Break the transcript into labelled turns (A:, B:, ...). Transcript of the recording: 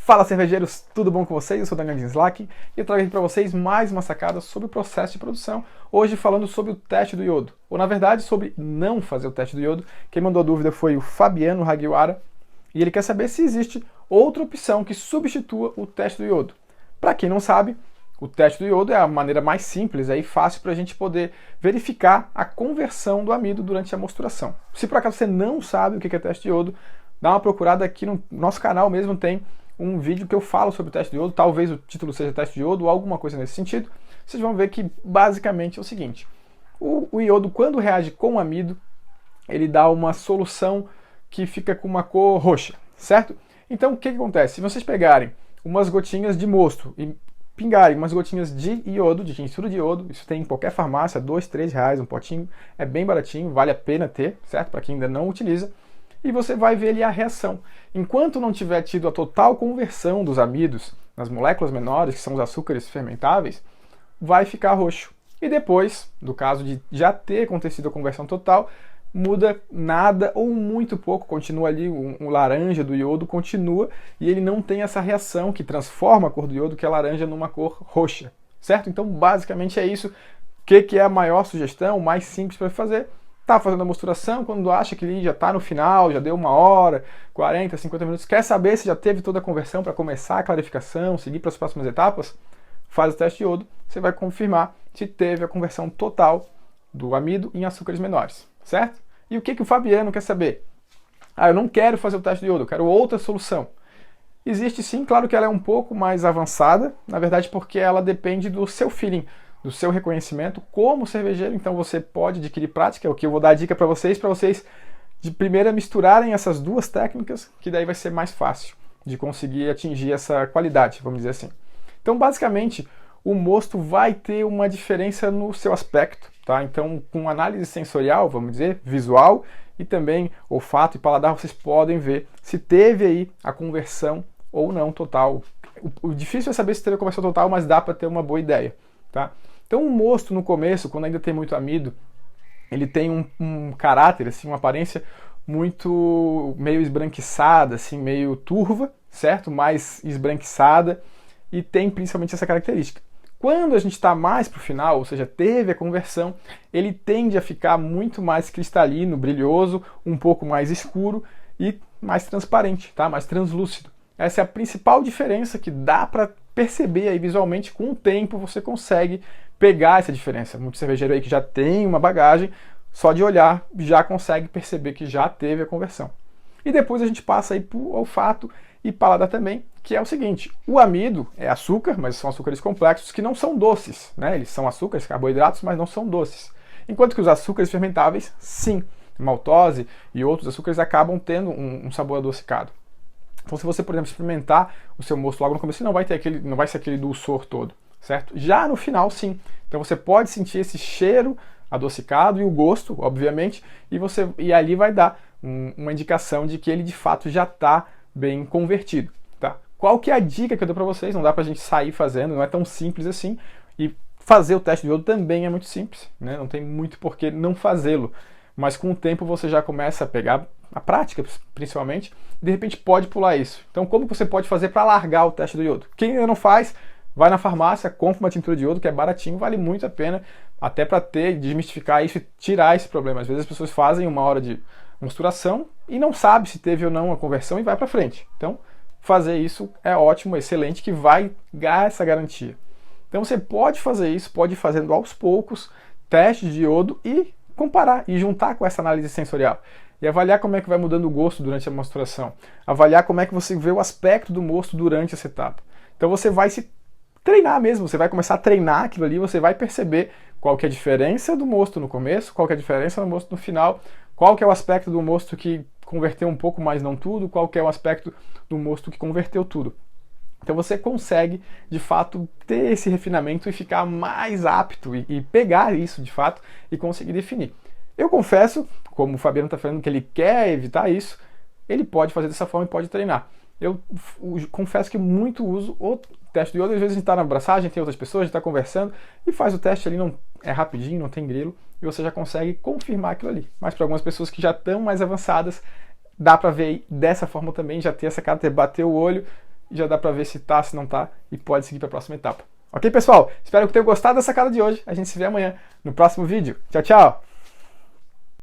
A: Fala cervejeiros, tudo bom com vocês? Eu sou Daniel Dinslack e eu trago aqui para vocês mais uma sacada sobre o processo de produção, hoje falando sobre o teste do iodo, ou na verdade sobre não fazer o teste do iodo. Quem mandou a dúvida foi o Fabiano Hagiwara e ele quer saber se existe outra opção que substitua o teste do iodo. Para quem não sabe, o teste do iodo é a maneira mais simples e fácil para a gente poder verificar a conversão do amido durante a mosturação. Se por acaso você não sabe o que é teste de iodo, dá uma procurada aqui no nosso canal mesmo, tem um vídeo que eu falo sobre o teste de iodo, talvez o título seja teste de iodo ou alguma coisa nesse sentido. Vocês vão ver que basicamente é o seguinte: o iodo, quando reage com amido, ele dá uma solução que fica com uma cor roxa, certo? Então o que acontece? Se vocês pegarem umas gotinhas de mosto e pingarem umas gotinhas de iodo, de tintura de iodo, isso tem em qualquer farmácia, R$2, R$3 um potinho, é bem baratinho, vale a pena ter, certo? Para quem ainda não utiliza. E você vai ver ali a reação. Enquanto não tiver tido a total conversão dos amidos nas moléculas menores, que são os açúcares fermentáveis, vai ficar roxo. E depois, no caso de já ter acontecido a conversão total, muda nada ou muito pouco, continua ali, o laranja do iodo continua e ele não tem essa reação que transforma a cor do iodo, que é laranja, numa cor roxa, certo? Então basicamente é isso. O que é a maior sugestão, o mais simples para fazer? Tá fazendo a mosturação, quando acha que ele já está no final, já deu 1 hora, 40, 50 minutos, quer saber se já teve toda a conversão para começar a clarificação, seguir para as próximas etapas? Faz o teste de iodo, você vai confirmar se teve a conversão total do amido em açúcares menores, certo? E o que o Fabiano quer saber? Eu não quero fazer o teste de iodo, eu quero outra solução. Existe sim, claro que ela é um pouco mais avançada, na verdade porque ela depende do seu feeling, do seu reconhecimento como cervejeiro. Então você pode adquirir prática, é o que eu vou dar a dica para vocês de primeira misturarem essas duas técnicas, que daí vai ser mais fácil de conseguir atingir essa qualidade, vamos dizer assim. Então basicamente o mosto vai ter uma diferença no seu aspecto, tá? Então com análise sensorial, vamos dizer, visual e também olfato e paladar, vocês podem ver se teve aí a conversão ou não total. O difícil é saber se teve a conversão total, mas dá para ter uma boa ideia, tá? Então o mosto no começo, quando ainda tem muito amido, ele tem um caráter, assim, uma aparência muito meio esbranquiçada, assim, meio turva, certo? Mais esbranquiçada, e tem principalmente essa característica. Quando a gente está mais para o final, ou seja, teve a conversão, ele tende a ficar muito mais cristalino, brilhoso, um pouco mais escuro e mais transparente, tá? Mais translúcido. Essa é a principal diferença que dá para perceber aí visualmente. Com o tempo você consegue pegar essa diferença. Muito cervejeiro aí que já tem uma bagagem, só de olhar já consegue perceber que já teve a conversão. E depois a gente passa aí para o olfato e paladar também, que é o seguinte: o amido é açúcar, mas são açúcares complexos que não são doces, né? Eles são açúcares, carboidratos, mas não são doces. Enquanto que os açúcares fermentáveis, sim, maltose e outros açúcares acabam tendo um sabor adocicado. Então se você, por exemplo, experimentar o seu mosto logo no começo, não vai ser aquele dulçor todo, certo? Já no final, sim. Então você pode sentir esse cheiro adocicado e o gosto, obviamente, e ali vai dar uma indicação de que ele de fato já está bem convertido, tá? Qual que é a dica que eu dou para vocês? Não dá para a gente sair fazendo, não é tão simples assim. E fazer o teste de iodo também é muito simples, né? Não tem muito por que não fazê-lo. Mas com o tempo você já começa a pegar a prática, principalmente, e de repente pode pular isso. Então como você pode fazer para largar o teste do iodo? Quem ainda não faz, vai na farmácia, compra uma tintura de iodo, que é baratinho, vale muito a pena, até para desmistificar isso e tirar esse problema. Às vezes as pessoas fazem 1 hora de mosturação e não sabe se teve ou não a conversão e vai para frente. Então fazer isso é ótimo, excelente, que vai dar essa garantia. Então você pode fazer isso, pode ir fazendo aos poucos testes de iodo e comparar e juntar com essa análise sensorial e avaliar como é que vai mudando o gosto durante a mosturação, avaliar como é que você vê o aspecto do mosto durante essa etapa. Então você vai se treinar mesmo, você vai começar a treinar aquilo ali, você vai perceber qual que é a diferença do mosto no começo, qual que é a diferença do mosto no final, qual que é o aspecto do mosto que converteu um pouco, mas não tudo, qual que é o aspecto do mosto que converteu tudo. Então você consegue, de fato, ter esse refinamento e ficar mais apto e pegar isso, de fato, e conseguir definir. Eu confesso, como o Fabiano está falando que ele quer evitar isso, ele pode fazer dessa forma e pode treinar. Eu confesso que muito uso o teste do iodo. Às vezes a gente está na abraçagem, tem outras pessoas, a gente está conversando e faz o teste ali, não é rapidinho, não tem grilo, e você já consegue confirmar aquilo ali. Mas para algumas pessoas que já estão mais avançadas, dá para ver dessa forma também, já ter essa cara, bater o olho, já dá para ver se tá, se não tá, e pode seguir para a próxima etapa. Ok, pessoal? Espero que tenham gostado da sacada de hoje. A gente se vê amanhã no próximo vídeo. Tchau, tchau!